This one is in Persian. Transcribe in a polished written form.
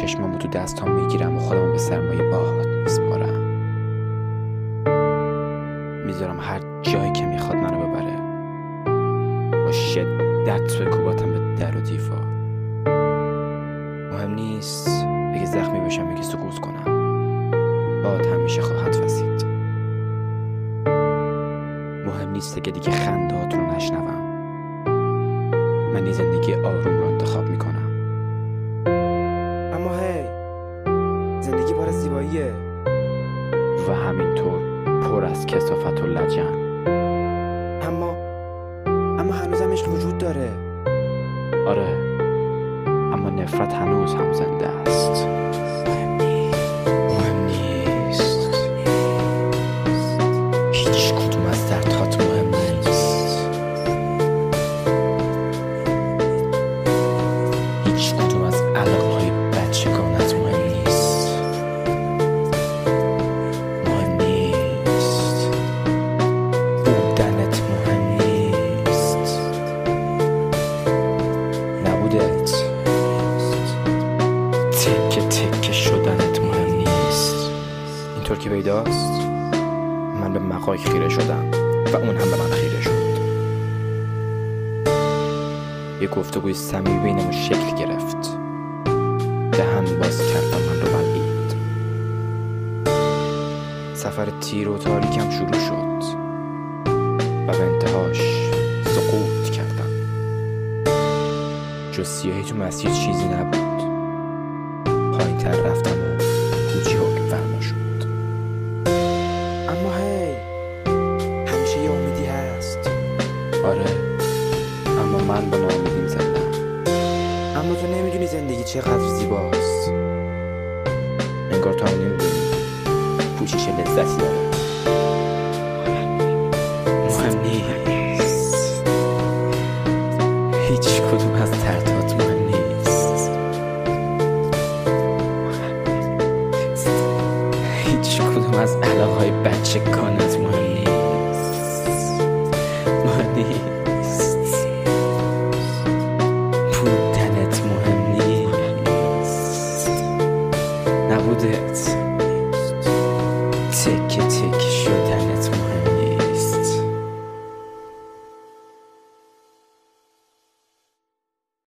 چشمامو تو دستام میگیرم و خودمو به سرمایه باهات میسپارم. میذارم هر جایی که میخواد منو ببره، با شدت بکوباتم به در و دیوار. مهم نیست اگه زخمی بشم اگه سقوط کنم، باد همیشه خواهد وزید. مهم نیست اگه دیگه خندهات رو نشنوم، من یه زندگی آروم رو انتخاب میکنم. اما هی، زندگی پر از زیباییه و همینطور پر از کثافت و لجن. اما هنوزم عشق وجود داره. آره، اما نفرت هنوز هم زنده است. مهم نیست هیچ کدوم از دردهات مهم نیست. هیچ کدوم از علاقه‌های بچگانت مهم نیست. مهم نیست بودنت مهم نیست. نبودت، تکه تکه شدنت مهم نیست. اینطور که پیداست من به مقای خیره شدم و اون هم به من خیره شد. یه گفتگوی صمیمی بینمون شکل گرفت. دهن باز کرد و من رو بلعید. سفر تیر و تاریکم شروع شد و به انتهاش سقوط کردم. جز سیاهی تو مسیر چیزی نبود. پایین تر رفتم و کوچی حکم فرما شد. اما هی، همیشه یه امیدی هست. آره، اما من با ناامیدیم زندم. اما تو نمیدونی زندگی چقدر زیباست. انگار تو هم نمیدونی پوچی چه لذتی داره. مهم نیست هیچ کدوم از دردهات مهم نیست. هیچ کدوم از علاقه‌های بچگانه